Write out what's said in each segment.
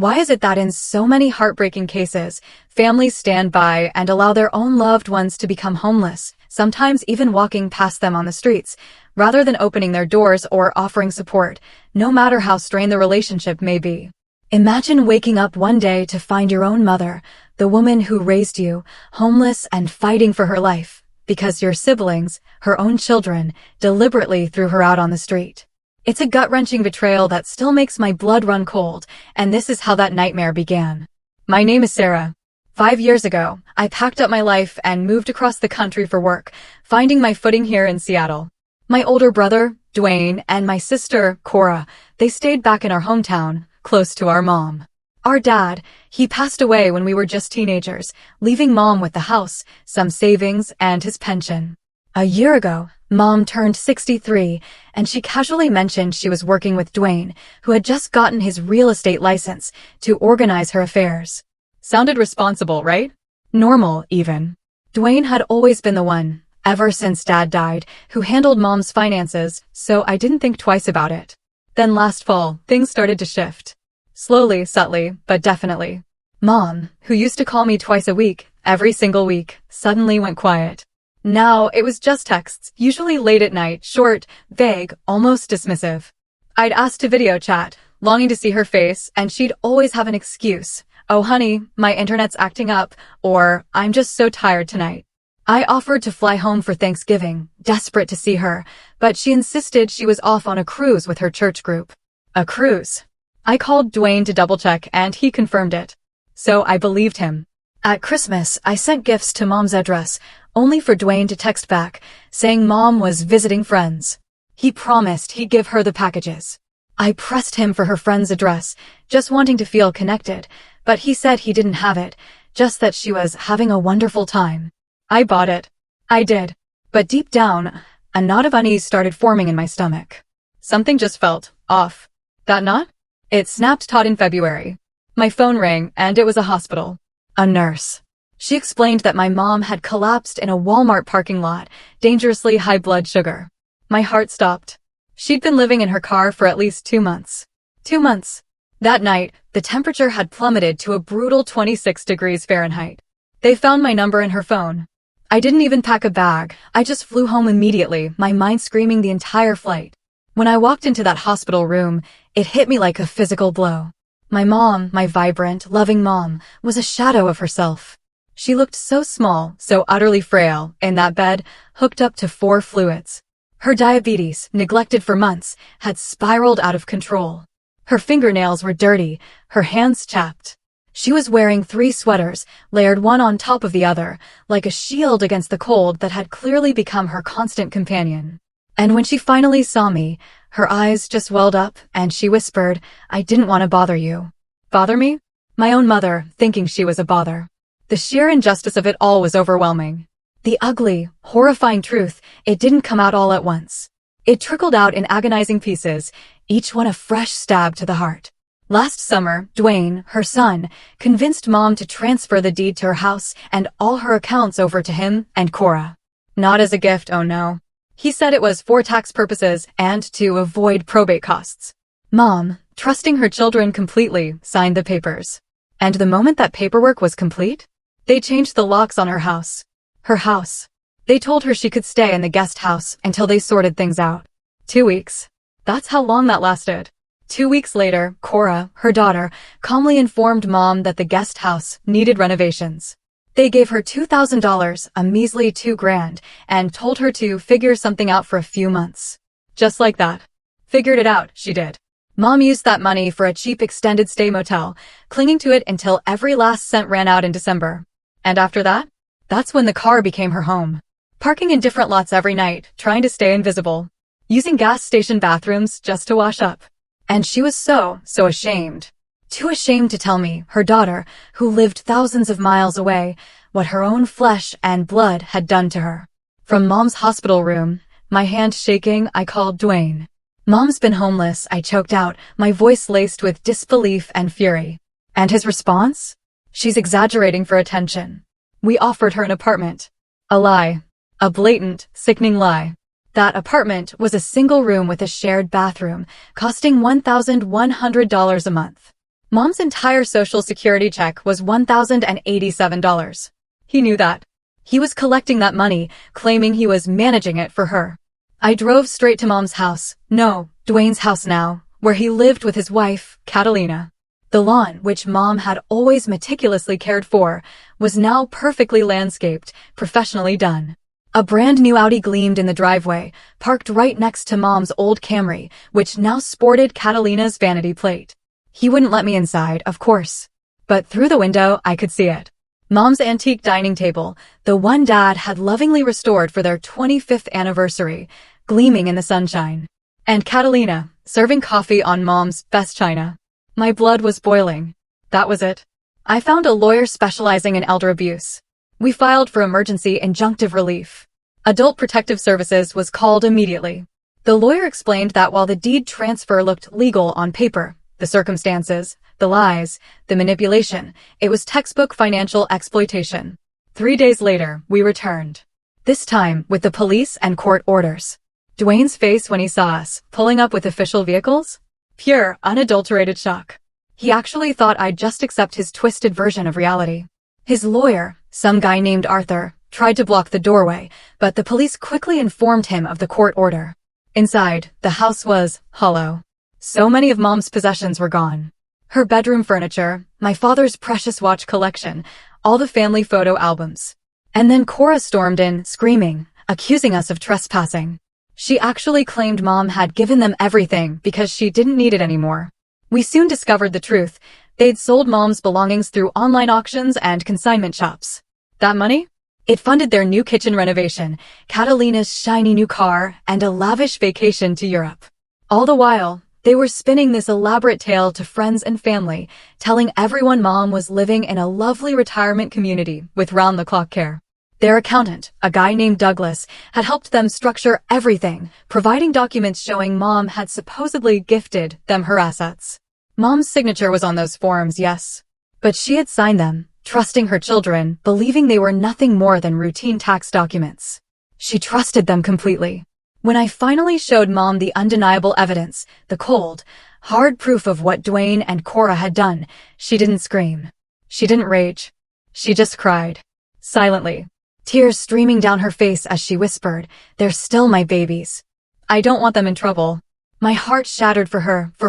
Why is it that in so many heartbreaking cases, families stand by and allow their own loved ones to become homeless, sometimes even walking past them on the streets, rather than opening their doors or offering support, no matter how strained the relationship may be? Imagine waking up one day to find your own mother, the woman who raised you, homeless and fighting for her life, because your siblings, her own children, deliberately threw her out on the street. It's a gut-wrenching betrayal that still makes my blood run cold, and this is how that nightmare began. My name is Sarah. 5 years ago, I packed up my life and moved across the country for work, finding my footing here in Seattle. My older brother, Dwayne, and my sister, Cora, they stayed back in our hometown, close to our mom. Our dad, he passed away when we were just teenagers, leaving mom with the house, some savings, and his pension. A year ago, Mom turned 63, and she casually mentioned she was working with Dwayne, who had just gotten his real estate license, to organize her affairs. Sounded responsible, right? Normal, even. Dwayne had always been the one, ever since Dad died, who handled Mom's finances, so I didn't think twice about it. Then last fall, things started to shift. Slowly, subtly, but definitely. Mom, who used to call me twice a week, every single week, suddenly went quiet. Now, it was just texts, usually late at night, short, vague, almost dismissive. I'd ask to video chat, longing to see her face, and she'd always have an excuse. Oh honey, my internet's acting up, or I'm just so tired tonight. I offered to fly home for Thanksgiving, desperate to see her, but she insisted she was off on a cruise with her church group. A cruise. I called Dwayne to double-check and he confirmed it. So I believed him. At Christmas, I sent gifts to Mom's address, only for Dwayne to text back, saying Mom was visiting friends. He promised he'd give her the packages. I pressed him for her friend's address, just wanting to feel connected, but he said he didn't have it, just that she was having a wonderful time. I bought it. I did. But deep down, a knot of unease started forming in my stomach. Something just felt off. That knot? It snapped taut in February. My phone rang, and it was a hospital. A nurse. She explained that my mom had collapsed in a Walmart parking lot, dangerously high blood sugar. My heart stopped. She'd been living in her car for at least 2 months. 2 months. That night, the temperature had plummeted to a brutal 26 degrees Fahrenheit. They found my number in her phone. I didn't even pack a bag. I just flew home immediately, my mind screaming the entire flight. When I walked into that hospital room, it hit me like a physical blow. My mom, my vibrant, loving mom, was a shadow of herself. She looked so small, so utterly frail, in that bed, hooked up to 4 fluids. Her diabetes, neglected for months, had spiraled out of control. Her fingernails were dirty, her hands chapped. She was wearing 3 sweaters, layered one on top of the other, like a shield against the cold that had clearly become her constant companion. And when she finally saw me, her eyes just welled up, and she whispered, "I didn't want to bother you." Bother me? My own mother, thinking she was a bother. The sheer injustice of it all was overwhelming. The ugly, horrifying truth, it didn't come out all at once. It trickled out in agonizing pieces, each one a fresh stab to the heart. Last summer, Dwayne, her son, convinced Mom to transfer the deed to her house and all her accounts over to him and Cora. Not as a gift, oh no. He said it was for tax purposes and to avoid probate costs. Mom, trusting her children completely, signed the papers. And the moment that paperwork was complete, they changed the locks on her house. Her house. They told her she could stay in the guest house until they sorted things out. 2 weeks. That's how long that lasted. 2 weeks later, Cora, her daughter, calmly informed Mom that the guest house needed renovations. They gave her $2,000, a measly $2,000, and told her to figure something out for a few months. Just like that. Figured it out, she did. Mom used that money for a cheap extended stay motel, clinging to it until every last cent ran out in December. And after that? That's when the car became her home. Parking in different lots every night, trying to stay invisible. Using gas station bathrooms just to wash up. And she was so ashamed. Too ashamed to tell me, her daughter, who lived thousands of miles away, what her own flesh and blood had done to her. From Mom's hospital room, my hand shaking, I called Dwayne. "Mom's been homeless," I choked out, my voice laced with disbelief and fury. And his response? "She's exaggerating for attention. We offered her an apartment." A lie. A blatant, sickening lie. That apartment was a single room with a shared bathroom, costing $1,100 a month. Mom's entire social security check was $1,087. He knew that. He was collecting that money, claiming he was managing it for her. I drove straight to Mom's house, no, Dwayne's house now, where he lived with his wife, Catalina. The lawn, which Mom had always meticulously cared for, was now perfectly landscaped, professionally done. A brand new Audi gleamed in the driveway, parked right next to Mom's old Camry, which now sported Catalina's vanity plate. He wouldn't let me inside, of course. But through the window, I could see it. Mom's antique dining table, the one Dad had lovingly restored for their 25th anniversary, gleaming in the sunshine. And Catalina, serving coffee on Mom's best china. My blood was boiling. That was it. I found a lawyer specializing in elder abuse. We filed for emergency injunctive relief. Adult Protective Services was called immediately. The lawyer explained that while the deed transfer looked legal on paper, the circumstances, the lies, the manipulation, it was textbook financial exploitation. 3 days later, we returned. This time with the police and court orders. Dwayne's face when he saw us, pulling up with official vehicles? Pure, unadulterated shock. He actually thought I'd just accept his twisted version of reality. His lawyer, some guy named Arthur, tried to block the doorway, but the police quickly informed him of the court order. Inside, the house was hollow. So many of Mom's possessions were gone. Her bedroom furniture, my father's precious watch collection, all the family photo albums. And then Cora stormed in, screaming, accusing us of trespassing. She actually claimed Mom had given them everything because she didn't need it anymore. We soon discovered the truth. They'd sold Mom's belongings through online auctions and consignment shops. That money? It funded their new kitchen renovation, Catalina's shiny new car, and a lavish vacation to Europe. All the while, they were spinning this elaborate tale to friends and family, telling everyone Mom was living in a lovely retirement community with round-the-clock care. Their accountant, a guy named Douglas, had helped them structure everything, providing documents showing Mom had supposedly gifted them her assets. Mom's signature was on those forms, yes. But she had signed them, trusting her children, believing they were nothing more than routine tax documents. She trusted them completely. When I finally showed Mom the undeniable evidence, the cold, hard proof of what Dwayne and Cora had done, she didn't scream. She didn't rage. She just cried. Silently. Tears streaming down her face as she whispered, "They're still my babies. I don't want them in trouble." My heart shattered for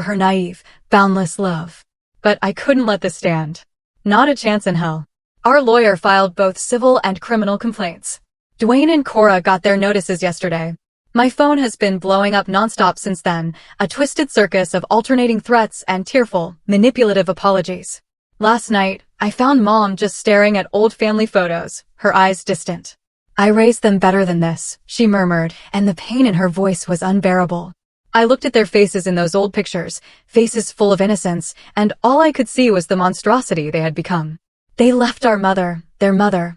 her naive, boundless love. But I couldn't let this stand. Not a chance in hell. Our lawyer filed both civil and criminal complaints. Dwayne and Cora got their notices yesterday. My phone has been blowing up nonstop since then, a twisted circus of alternating threats and tearful, manipulative apologies. Last night, I found Mom just staring at old family photos, her eyes distant. "I raised them better than this," she murmured, and the pain in her voice was unbearable. I looked at their faces in those old pictures, faces full of innocence, and all I could see was the monstrosity they had become. They left their mother,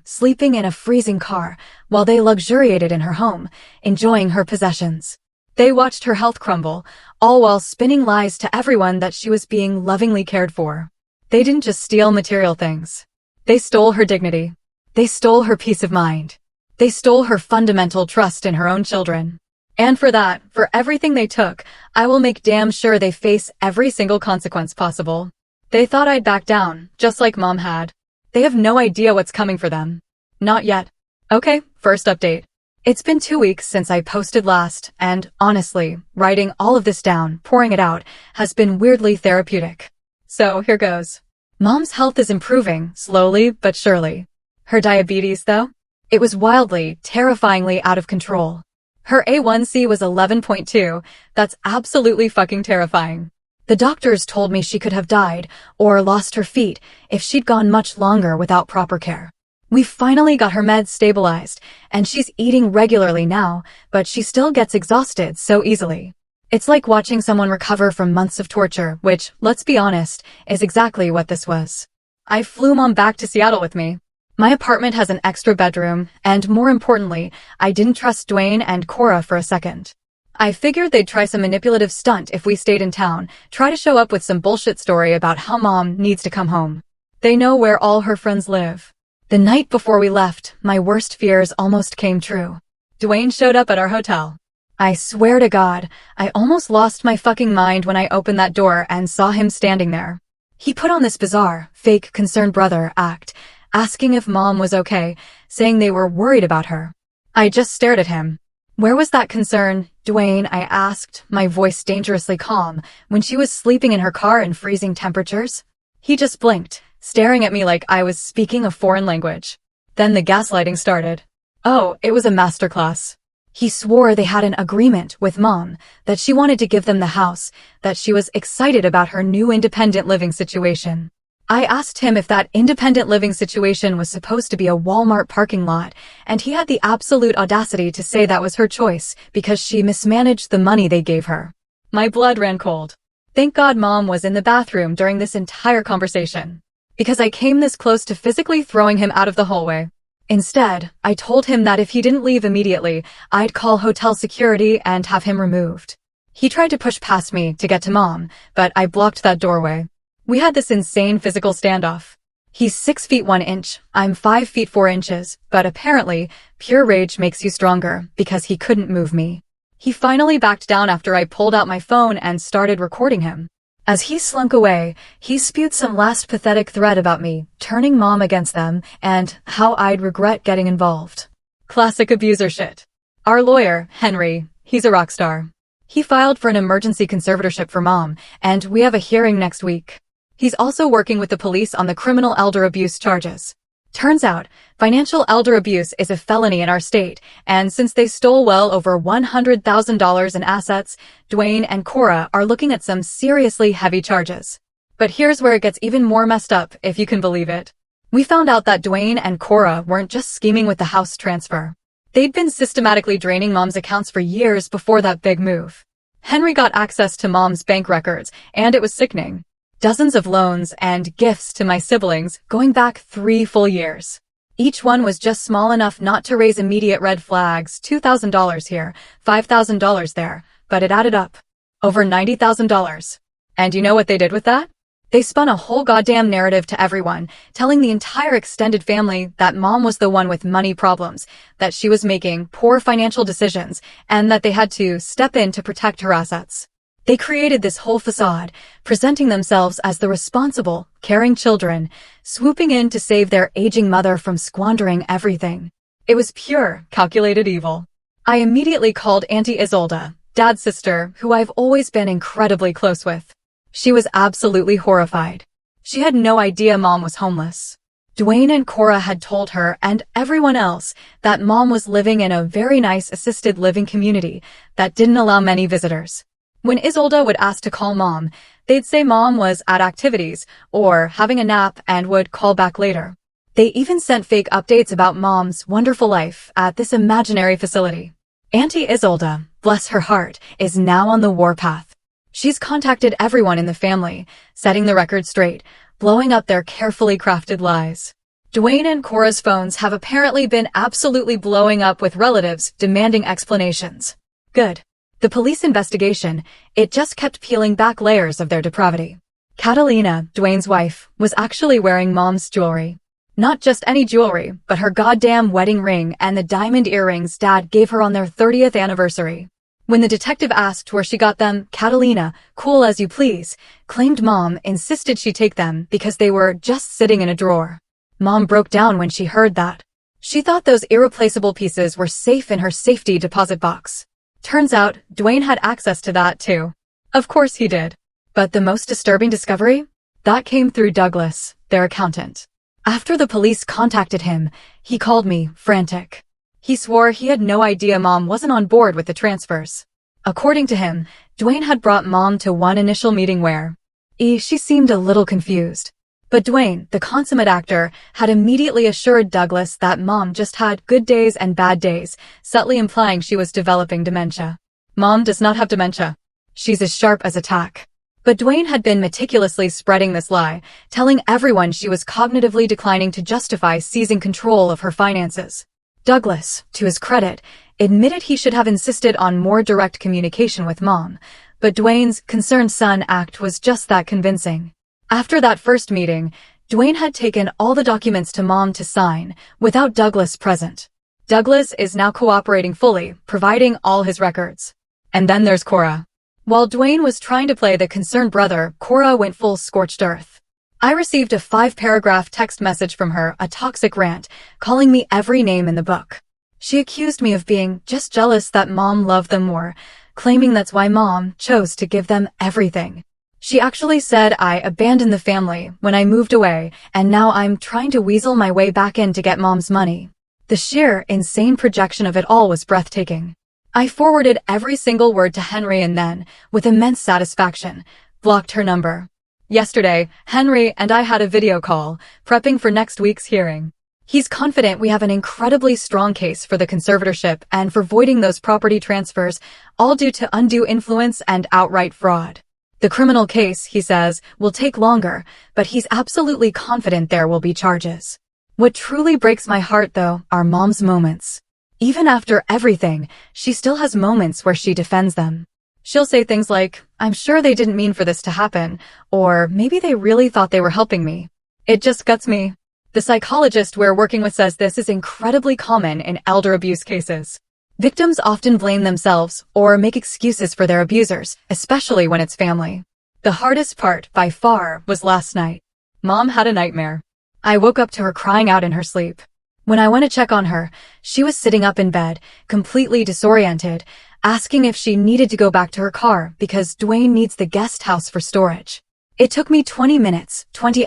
sleeping in a freezing car, while they luxuriated in her home, enjoying her possessions. They watched her health crumble, all while spinning lies to everyone that she was being lovingly cared for. They didn't just steal material things. They stole her dignity. They stole her peace of mind. They stole her fundamental trust in her own children. And for that, for everything they took, I will make damn sure they face every single consequence possible. They thought I'd back down, just like Mom had. They have no idea what's coming for them. Not yet. Okay, first update. It's been 2 weeks since I posted last, and honestly, writing all of this down, pouring it out, has been weirdly therapeutic. So here goes. Mom's health is improving, slowly but surely. Her diabetes, though? It was wildly, terrifyingly out of control. Her A1C was 11.2, that's absolutely fucking terrifying. The doctors told me she could have died, or lost her feet, if she'd gone much longer without proper care. We finally got her meds stabilized, and she's eating regularly now, but she still gets exhausted so easily. It's like watching someone recover from months of torture, which, let's be honest, is exactly what this was. I flew Mom back to Seattle with me. My apartment has an extra bedroom, and more importantly, I didn't trust Dwayne and Cora for a second. I figured they'd try some manipulative stunt if we stayed in town, try to show up with some bullshit story about how Mom needs to come home. They know where all her friends live. The night before we left, my worst fears almost came true. Dwayne showed up at our hotel. I swear to God, I almost lost my fucking mind when I opened that door and saw him standing there. He put on this bizarre, fake concerned brother act, asking if mom was okay, saying they were worried about her. I just stared at him. Where was that concern, Dwayne? I asked, my voice dangerously calm, when she was sleeping in her car in freezing temperatures. He just blinked, staring at me like I was speaking a foreign language. Then the gaslighting started. Oh, it was a masterclass. He swore they had an agreement with mom, that she wanted to give them the house, that she was excited about her new independent living situation. I asked him if that independent living situation was supposed to be a Walmart parking lot, and he had the absolute audacity to say that was her choice because she mismanaged the money they gave her. My blood ran cold. Thank God mom was in the bathroom during this entire conversation, because I came this close to physically throwing him out of the hallway. Instead, I told him that if he didn't leave immediately, I'd call hotel security and have him removed. He tried to push past me to get to mom, but I blocked that doorway. We had this insane physical standoff. He's 6 feet 1 inch, I'm 5 feet 4 inches, but apparently, pure rage makes you stronger because he couldn't move me. He finally backed down after I pulled out my phone and started recording him. As he slunk away, he spewed some last pathetic threat about me, turning mom against them, and how I'd regret getting involved. Classic abuser shit. Our lawyer, Henry, he's a rock star. He filed for an emergency conservatorship for mom, and we have a hearing next week. He's also working with the police on the criminal elder abuse charges. Turns out, financial elder abuse is a felony in our state, and since they stole well over $100,000 in assets, Dwayne and Cora are looking at some seriously heavy charges. But here's where it gets even more messed up, if you can believe it. We found out that Dwayne and Cora weren't just scheming with the house transfer. They'd been systematically draining mom's accounts for years before that big move. Henry got access to mom's bank records, and it was sickening. Dozens of loans and gifts to my siblings going back 3 full years. Each one was just small enough not to raise immediate red flags, $2,000 here, $5,000 there, but it added up. Over $90,000. And you know what they did with that? They spun a whole goddamn narrative to everyone, telling the entire extended family that mom was the one with money problems, that she was making poor financial decisions, and that they had to step in to protect her assets. They created this whole facade, presenting themselves as the responsible, caring children, swooping in to save their aging mother from squandering everything. It was pure, calculated evil. I immediately called Auntie Isolda, Dad's sister, who I've always been incredibly close with. She was absolutely horrified. She had no idea mom was homeless. Dwayne and Cora had told her and everyone else that mom was living in a very nice assisted living community that didn't allow many visitors. When Isolda would ask to call mom, they'd say mom was at activities or having a nap and would call back later. They even sent fake updates about mom's wonderful life at this imaginary facility. Auntie Isolda, bless her heart, is now on the warpath. She's contacted everyone in the family, setting the record straight, blowing up their carefully crafted lies. Dwayne and Cora's phones have apparently been absolutely blowing up with relatives demanding explanations. Good. The police investigation, it just kept peeling back layers of their depravity. Catalina, Dwayne's wife, was actually wearing mom's jewelry. Not just any jewelry, but her goddamn wedding ring and the diamond earrings Dad gave her on their 30th anniversary. When the detective asked where she got them, Catalina, cool as you please, claimed mom insisted she take them because they were just sitting in a drawer. Mom broke down when she heard that. She thought those irreplaceable pieces were safe in her safety deposit box. Turns out, Dwayne had access to that too. Of course he did. But the most disturbing discovery? That came through Douglas, their accountant. After the police contacted him, he called me, frantic. He swore he had no idea mom wasn't on board with the transfers. According to him, Dwayne had brought mom to one initial meeting where she seemed a little confused. But Dwayne, the consummate actor, had immediately assured Douglas that mom just had good days and bad days, subtly implying she was developing dementia. Mom does not have dementia. She's as sharp as a tack. But Dwayne had been meticulously spreading this lie, telling everyone she was cognitively declining to justify seizing control of her finances. Douglas, to his credit, admitted he should have insisted on more direct communication with mom, but Dwayne's concerned son act was just that convincing. After that first meeting, Dwayne had taken all the documents to mom to sign, without Douglas present. Douglas is now cooperating fully, providing all his records. And then there's Cora. While Dwayne was trying to play the concerned brother, Cora went full scorched earth. I received a 5-paragraph text message from her, a toxic rant, calling me every name in the book. She accused me of being just jealous that mom loved them more, claiming that's why mom chose to give them everything. She actually said I abandoned the family when I moved away, and now I'm trying to weasel my way back in to get mom's money. The sheer, insane projection of it all was breathtaking. I forwarded every single word to Henry and then, with immense satisfaction, blocked her number. Yesterday, Henry and I had a video call, prepping for next week's hearing. He's confident we have an incredibly strong case for the conservatorship and for voiding those property transfers, all due to undue influence and outright fraud. The criminal case, he says, will take longer, but he's absolutely confident there will be charges. What truly breaks my heart, though, are mom's moments. Even after everything, she still has moments where she defends them. She'll say things like, "I'm sure they didn't mean for this to happen," or "maybe they really thought they were helping me." It just guts me. The psychologist we're working with says this is incredibly common in elder abuse cases. Victims often blame themselves or make excuses for their abusers, especially when it's family. The hardest part, by far, was last night. Mom had a nightmare. I woke up to her crying out in her sleep. When I went to check on her, she was sitting up in bed, completely disoriented, asking if she needed to go back to her car because Dwayne needs the guest house for storage. It took me 20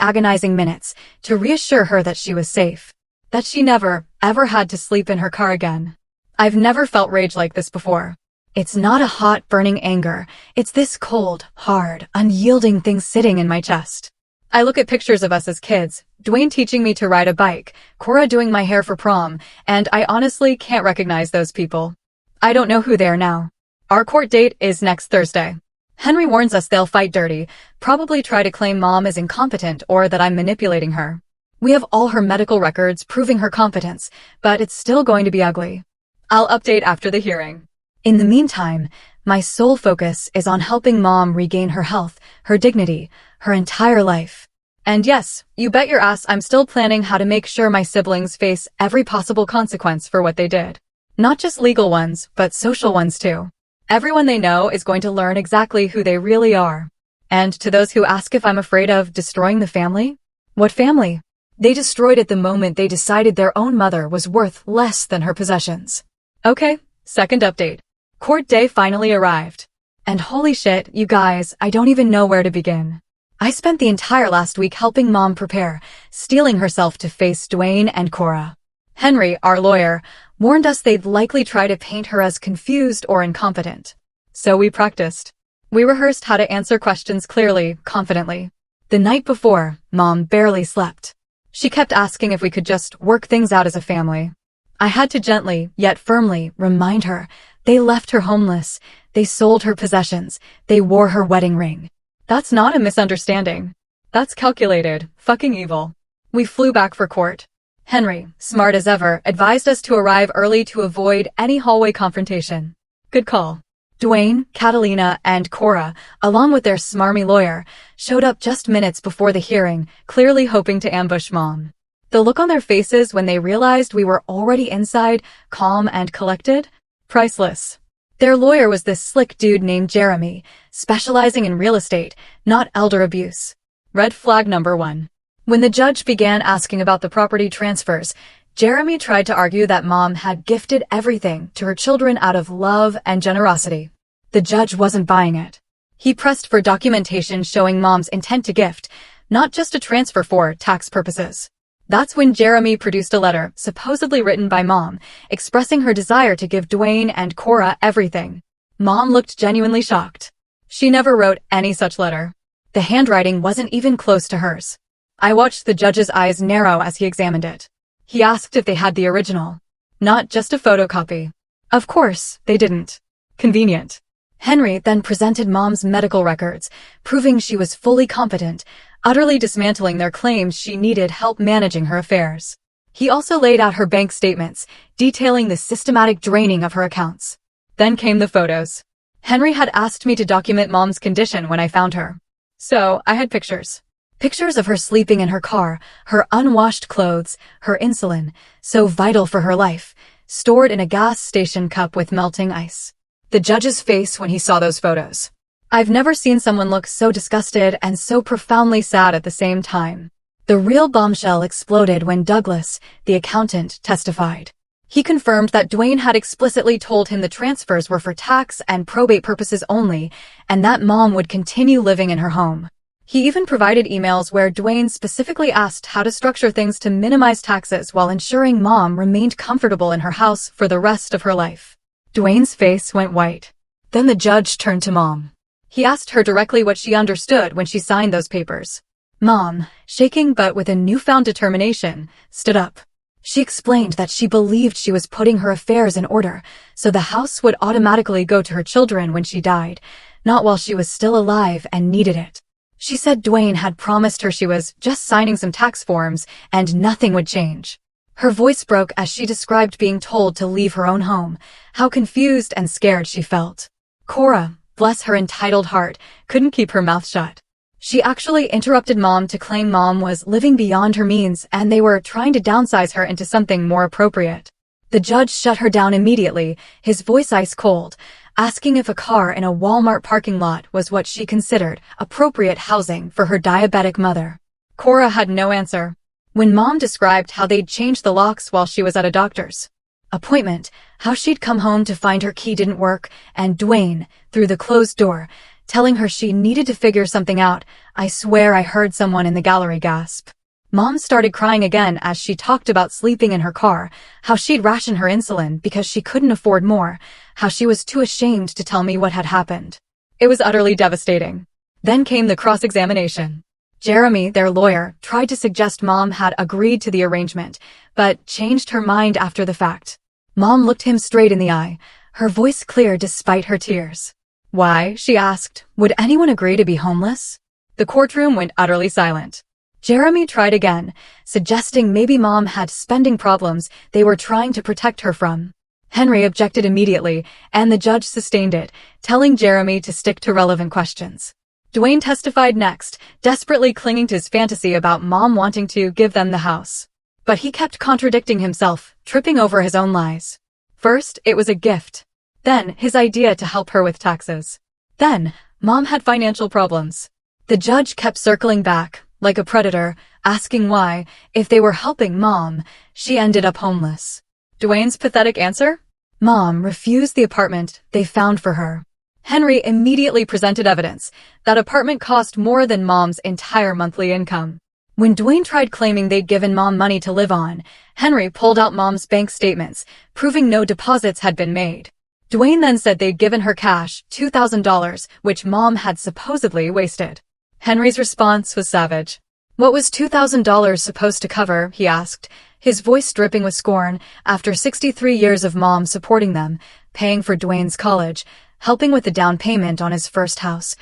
agonizing minutes, to reassure her that she was safe. That she never, ever had to sleep in her car again. I've never felt rage like this before. It's not a hot, burning anger. It's this cold, hard, unyielding thing sitting in my chest. I look at pictures of us as kids, Dwayne teaching me to ride a bike, Cora doing my hair for prom, and I honestly can't recognize those people. I don't know who they are now. Our court date is next Thursday. Henry warns us they'll fight dirty, probably try to claim mom is incompetent or that I'm manipulating her. We have all her medical records proving her competence, but it's still going to be ugly. I'll update after the hearing. In the meantime, my sole focus is on helping mom regain her health, her dignity, her entire life. And yes, you bet your ass I'm still planning how to make sure my siblings face every possible consequence for what they did. Not just legal ones, but social ones too. Everyone they know is going to learn exactly who they really are. And to those who ask if I'm afraid of destroying the family? What family? They destroyed it the moment they decided their own mother was worth less than her possessions. Okay, second update. Court day finally arrived. And holy shit, you guys, I don't even know where to begin. I spent the entire last week helping mom prepare, steeling herself to face Dwayne and Cora. Henry, our lawyer, warned us they'd likely try to paint her as confused or incompetent. So we practiced. We rehearsed how to answer questions clearly, confidently. The night before, mom barely slept. She kept asking if we could just work things out as a family. I had to gently, yet firmly, remind her they left her homeless, they sold her possessions, they wore her wedding ring. That's not a misunderstanding. That's calculated, fucking evil. We flew back for court. Henry, smart as ever, advised us to arrive early to avoid any hallway confrontation. Good call. Dwayne, Catalina, and Cora, along with their smarmy lawyer, showed up just minutes before the hearing, clearly hoping to ambush mom. The look on their faces when they realized we were already inside, calm and collected? Priceless. Their lawyer was this slick dude named Jeremy, specializing in real estate, not elder abuse. Red flag number 1. When the judge began asking about the property transfers, Jeremy tried to argue that mom had gifted everything to her children out of love and generosity. The judge wasn't buying it. He pressed for documentation showing mom's intent to gift, not just a transfer for tax purposes. That's when Jeremy produced a letter, supposedly written by mom, expressing her desire to give Dwayne and Cora everything. Mom looked genuinely shocked. She never wrote any such letter. The handwriting wasn't even close to hers. I watched the judge's eyes narrow as he examined it. He asked if they had the original. Not just a photocopy. Of course, they didn't. Convenient. Henry then presented mom's medical records, proving she was fully competent, utterly dismantling their claims she needed help managing her affairs. He also laid out her bank statements, detailing the systematic draining of her accounts. Then came the photos. Henry had asked me to document mom's condition when I found her. So, I had pictures. Pictures of her sleeping in her car, her unwashed clothes, her insulin, so vital for her life, stored in a gas station cup with melting ice. The judge's face when he saw those photos. I've never seen someone look so disgusted and so profoundly sad at the same time. The real bombshell exploded when Douglas, the accountant, testified. He confirmed that Dwayne had explicitly told him the transfers were for tax and probate purposes only, and that Mom would continue living in her home. He even provided emails where Dwayne specifically asked how to structure things to minimize taxes while ensuring Mom remained comfortable in her house for the rest of her life. Dwayne's face went white. Then the judge turned to Mom. He asked her directly what she understood when she signed those papers. Mom, shaking but with a newfound determination, stood up. She explained that she believed she was putting her affairs in order, so the house would automatically go to her children when she died, not while she was still alive and needed it. She said Dwayne had promised her she was just signing some tax forms and nothing would change. Her voice broke as she described being told to leave her own home, how confused and scared she felt. Cora, bless her entitled heart, couldn't keep her mouth shut. She actually interrupted Mom to claim Mom was living beyond her means and they were trying to downsize her into something more appropriate. The judge shut her down immediately, his voice ice cold, asking if a car in a Walmart parking lot was what she considered appropriate housing for her diabetic mother. Cora had no answer. When Mom described how they'd changed the locks while she was at a doctor's appointment, how she'd come home to find her key didn't work, and Dwayne, through the closed door, telling her she needed to figure something out, I swear I heard someone in the gallery gasp. Mom started crying again as she talked about sleeping in her car, how she'd ration her insulin because she couldn't afford more, how she was too ashamed to tell me what had happened. It was utterly devastating. Then came the cross-examination. Jeremy, their lawyer, tried to suggest Mom had agreed to the arrangement, but changed her mind after the fact. Mom looked him straight in the eye, her voice clear despite her tears. Why, she asked, would anyone agree to be homeless? The courtroom went utterly silent. Jeremy tried again, suggesting maybe Mom had spending problems they were trying to protect her from. Henry objected immediately, and the judge sustained it, telling Jeremy to stick to relevant questions. Dwayne testified next, desperately clinging to his fantasy about Mom wanting to give them the house. But he kept contradicting himself, tripping over his own lies. First, it was a gift. Then, his idea to help her with taxes. Then, Mom had financial problems. The judge kept circling back, like a predator, asking why, if they were helping Mom, she ended up homeless. Dwayne's pathetic answer? Mom refused the apartment they found for her. Henry immediately presented evidence. That apartment cost more than Mom's entire monthly income. When Dwayne tried claiming they'd given Mom money to live on, Henry pulled out Mom's bank statements, proving no deposits had been made. Dwayne then said they'd given her cash, $2,000, which Mom had supposedly wasted. Henry's response was savage. What was $2,000 supposed to cover, he asked, his voice dripping with scorn, after 63 years of Mom supporting them, paying for Dwayne's college, helping with the down payment on his first house,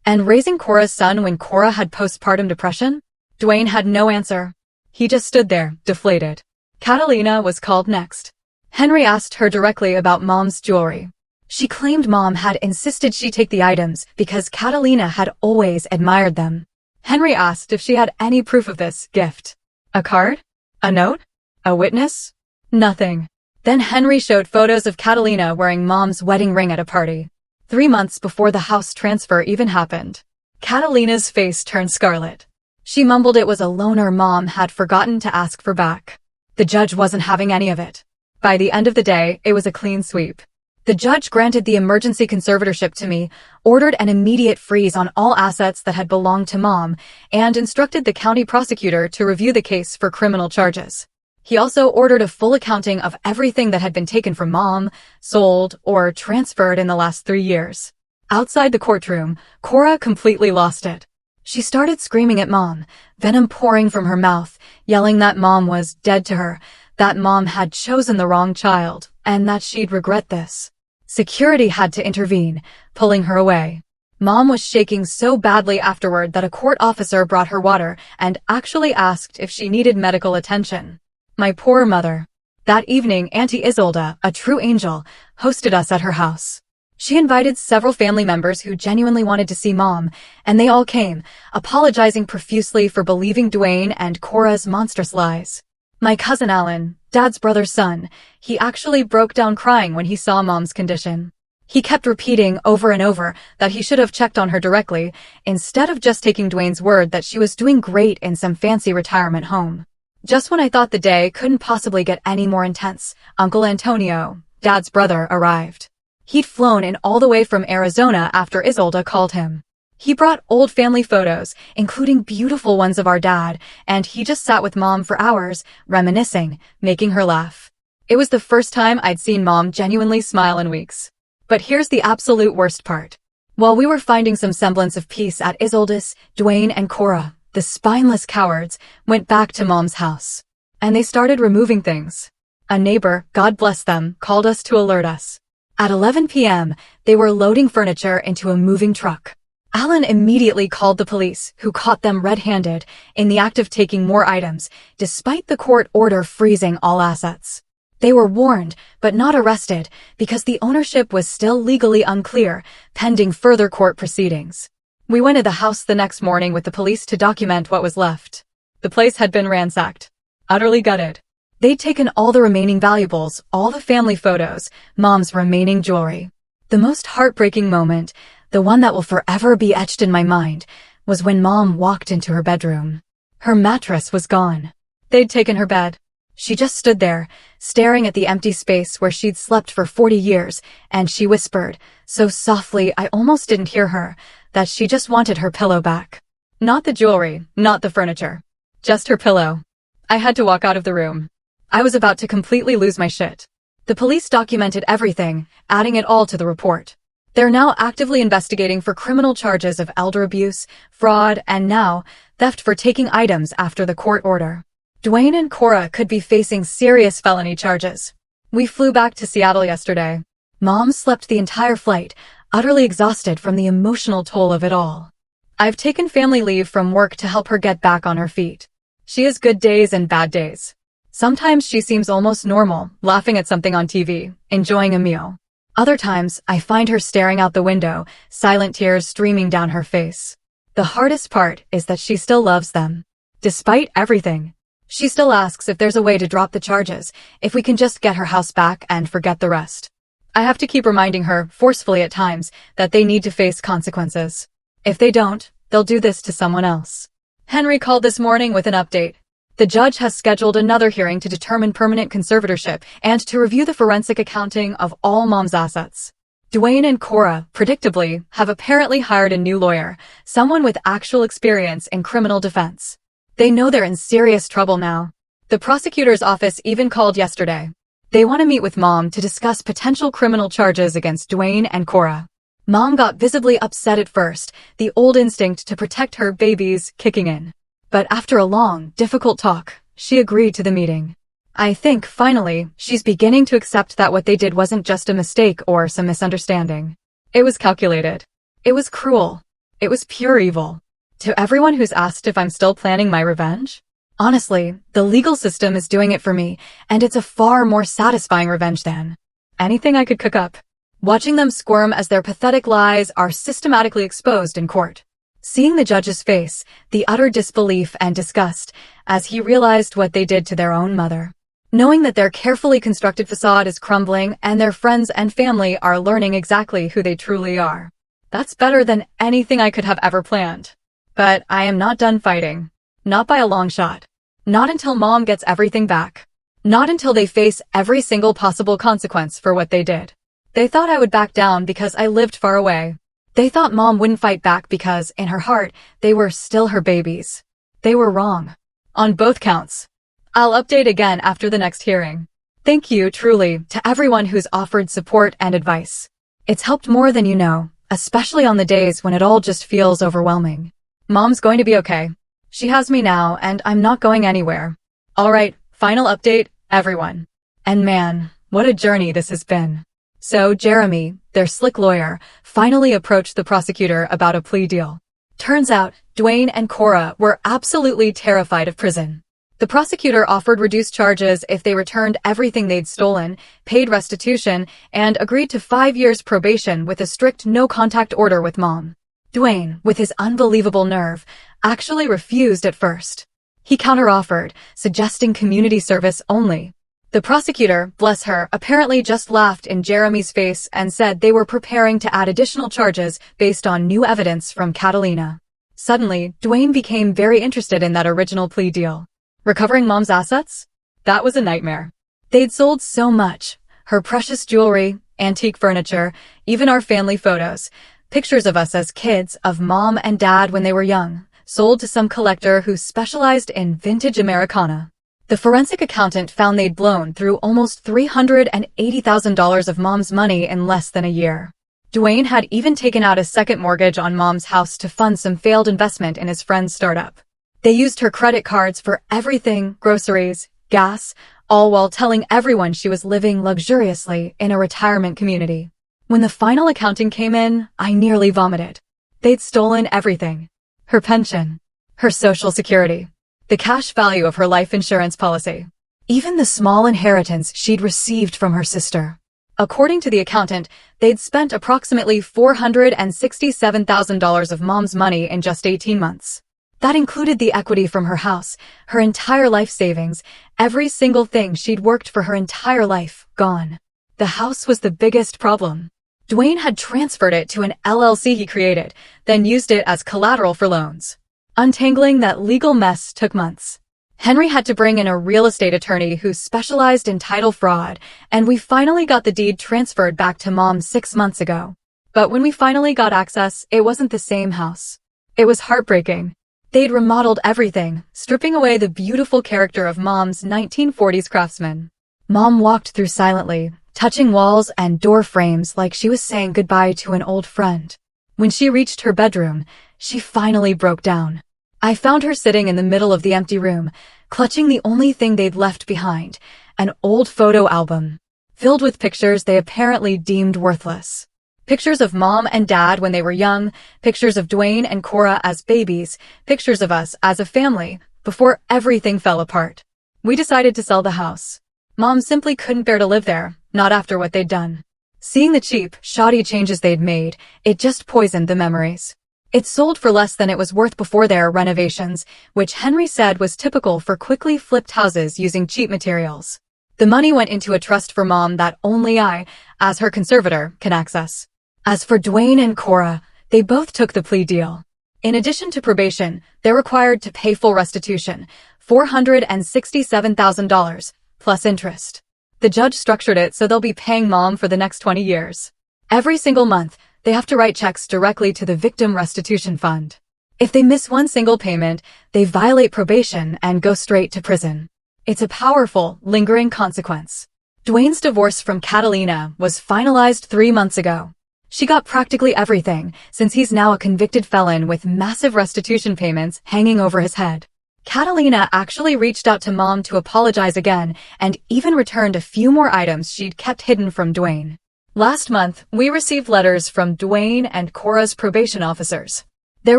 and raising Cora's son when Cora had postpartum depression? Dwayne had no answer. He just stood there, deflated. Catalina was called next. Henry asked her directly about Mom's jewelry. She claimed Mom had insisted she take the items because Catalina had always admired them. Henry asked if she had any proof of this gift. A card? A note? A witness? Nothing. Then Henry showed photos of Catalina wearing Mom's wedding ring at a party. 3 months before the house transfer even happened. Catalina's face turned scarlet. She mumbled it was a loaner Mom had forgotten to ask for back. The judge wasn't having any of it. By the end of the day, it was a clean sweep. The judge granted the emergency conservatorship to me, ordered an immediate freeze on all assets that had belonged to Mom, and instructed the county prosecutor to review the case for criminal charges. He also ordered a full accounting of everything that had been taken from Mom, sold, or transferred in the last 3 years. Outside the courtroom, Cora completely lost it. She started screaming at Mom, venom pouring from her mouth, yelling that Mom was dead to her, that Mom had chosen the wrong child, and that she'd regret this. Security had to intervene, pulling her away. Mom was shaking so badly afterward that a court officer brought her water and actually asked if she needed medical attention. My poor mother. That evening, Auntie Isolda, a true angel, hosted us at her house. She invited several family members who genuinely wanted to see Mom, and they all came, apologizing profusely for believing Dwayne and Cora's monstrous lies. My cousin Alan, Dad's brother's son, he actually broke down crying when he saw Mom's condition. He kept repeating over and over that he should have checked on her directly, instead of just taking Dwayne's word that she was doing great in some fancy retirement home. Just when I thought the day couldn't possibly get any more intense, Uncle Antonio, Dad's brother, arrived. He'd flown in all the way from Arizona after Isolda called him. He brought old family photos, including beautiful ones of our dad, and he just sat with Mom for hours, reminiscing, making her laugh. It was the first time I'd seen Mom genuinely smile in weeks. But here's the absolute worst part. While we were finding some semblance of peace at Isolda's, Dwayne and Cora, the spineless cowards, went back to Mom's house. And they started removing things. A neighbor, God bless them, called us to alert us. At 11 p.m., they were loading furniture into a moving truck. Alan immediately called the police, who caught them red-handed in the act of taking more items, despite the court order freezing all assets. They were warned, but not arrested, because the ownership was still legally unclear, pending further court proceedings. We went to the house the next morning with the police to document what was left. The place had been ransacked. Utterly gutted. They'd taken all the remaining valuables, all the family photos, Mom's remaining jewelry. The most heartbreaking moment, the one that will forever be etched in my mind, was when Mom walked into her bedroom. Her mattress was gone. They'd taken her bed. She just stood there, staring at the empty space where she'd slept for 40 years, and she whispered, so softly I almost didn't hear her, that she just wanted her pillow back. Not the jewelry, not the furniture. Just her pillow. I had to walk out of the room. I was about to completely lose my shit. The police documented everything, adding it all to the report. They're now actively investigating for criminal charges of elder abuse, fraud, and now, theft for taking items after the court order. Dwayne and Cora could be facing serious felony charges. We flew back to Seattle yesterday. Mom slept the entire flight, utterly exhausted from the emotional toll of it all. I've taken family leave from work to help her get back on her feet. She has good days and bad days. Sometimes she seems almost normal, laughing at something on TV, enjoying a meal. Other times, I find her staring out the window, silent tears streaming down her face. The hardest part is that she still loves them. Despite everything. She still asks if there's a way to drop the charges, if we can just get her house back and forget the rest. I have to keep reminding her, forcefully at times, that they need to face consequences. If they don't, they'll do this to someone else. Henry called this morning with an update. The judge has scheduled another hearing to determine permanent conservatorship and to review the forensic accounting of all Mom's assets. Dwayne and Cora, predictably, have apparently hired a new lawyer, someone with actual experience in criminal defense. They know they're in serious trouble now. The prosecutor's office even called yesterday. They want to meet with Mom to discuss potential criminal charges against Dwayne and Cora. Mom got visibly upset at first, the old instinct to protect her babies kicking in. But after a long, difficult talk, she agreed to the meeting. I think, finally, she's beginning to accept that what they did wasn't just a mistake or some misunderstanding. It was calculated. It was cruel. It was pure evil. To everyone who's asked if I'm still planning my revenge? Honestly, the legal system is doing it for me, and it's a far more satisfying revenge than anything I could cook up. Watching them squirm as their pathetic lies are systematically exposed in court. Seeing the judge's face, the utter disbelief and disgust, as he realized what they did to their own mother. Knowing that their carefully constructed facade is crumbling and their friends and family are learning exactly who they truly are. That's better than anything I could have ever planned. But I am not done fighting. Not by a long shot. Not until Mom gets everything back. Not until they face every single possible consequence for what they did. They thought I would back down because I lived far away. They thought Mom wouldn't fight back because, in her heart, they were still her babies. They were wrong. On both counts. I'll update again after the next hearing. Thank you, truly, to everyone who's offered support and advice. It's helped more than you know, especially on the days when it all just feels overwhelming. Mom's going to be okay. She has me now, and I'm not going anywhere. Alright, final update, everyone. And man, what a journey this has been. So Jeremy, their slick lawyer, finally approached the prosecutor about a plea deal. Turns out, Dwayne and Cora were absolutely terrified of prison. The prosecutor offered reduced charges if they returned everything they'd stolen, paid restitution, and agreed to 5 years probation with a strict no-contact order with Mom. Dwayne, with his unbelievable nerve, actually refused at first. He counteroffered, suggesting community service only. The prosecutor, bless her, apparently just laughed in Jeremy's face and said they were preparing to add additional charges based on new evidence from Catalina. Suddenly, Dwayne became very interested in that original plea deal. Recovering Mom's assets? That was a nightmare. They'd sold so much. Her precious jewelry, antique furniture, even our family photos. Pictures of us as kids, of Mom and Dad when they were young, sold to some collector who specialized in vintage Americana. The forensic accountant found they'd blown through almost $380,000 of Mom's money in less than a year. Dwayne had even taken out a second mortgage on Mom's house to fund some failed investment in his friend's startup. They used her credit cards for everything, groceries, gas, all while telling everyone she was living luxuriously in a retirement community. When the final accounting came in, I nearly vomited. They'd stolen everything. Her pension, her Social Security, the cash value of her life insurance policy, even the small inheritance she'd received from her sister. According to the accountant, they'd spent approximately $467,000 of Mom's money in just 18 months. That included the equity from her house, her entire life savings, every single thing she'd worked for her entire life, gone. The house was the biggest problem. Dwayne had transferred it to an LLC he created, then used it as collateral for loans. Untangling that legal mess took months. Henry had to bring in a real estate attorney who specialized in title fraud, and we finally got the deed transferred back to Mom 6 months ago. But when we finally got access, it wasn't the same house. It was heartbreaking. They'd remodeled everything, stripping away the beautiful character of Mom's 1940s craftsman. Mom walked through silently, touching walls and door frames like she was saying goodbye to an old friend. When she reached her bedroom, she finally broke down. I found her sitting in the middle of the empty room, clutching the only thing they'd left behind, an old photo album, filled with pictures they apparently deemed worthless. Pictures of Mom and Dad when they were young, pictures of Dwayne and Cora as babies, pictures of us as a family, before everything fell apart. We decided to sell the house. Mom simply couldn't bear to live there, not after what they'd done. Seeing the cheap, shoddy changes they'd made, it just poisoned the memories. It sold for less than it was worth before their renovations, which Henry said was typical for quickly flipped houses using cheap materials. The money went into a trust for Mom that only I, as her conservator, can access. As for Dwayne and Cora, they both took the plea deal. In addition to probation, they're required to pay full restitution, $467,000, plus interest. The judge structured it so they'll be paying Mom for the next 20 years. Every single month, they have to write checks directly to the Victim Restitution Fund. If they miss one single payment, they violate probation and go straight to prison. It's a powerful, lingering consequence. Dwayne's divorce from Catalina was finalized 3 months ago. She got practically everything, since he's now a convicted felon with massive restitution payments hanging over his head. Catalina actually reached out to Mom to apologize again and even returned a few more items she'd kept hidden from Dwayne. Last month, we received letters from Dwayne and Cora's probation officers. They're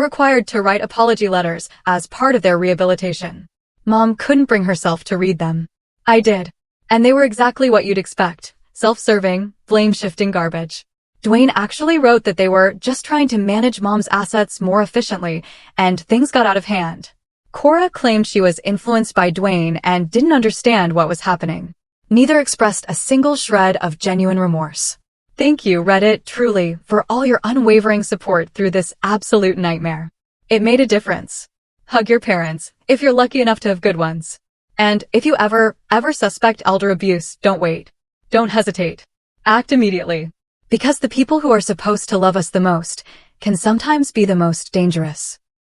required to write apology letters as part of their rehabilitation. Mom couldn't bring herself to read them. I did. And they were exactly what you'd expect. Self-serving, blame-shifting garbage. Dwayne actually wrote that they were just trying to manage Mom's assets more efficiently, and things got out of hand. Cora claimed she was influenced by Dwayne and didn't understand what was happening. Neither expressed a single shred of genuine remorse. Thank you, Reddit, truly, for all your unwavering support through this absolute nightmare. It made a difference. Hug your parents, if you're lucky enough to have good ones. And if you ever suspect elder abuse, don't wait. Don't hesitate. Act immediately. Because the people who are supposed to love us the most can sometimes be the most dangerous.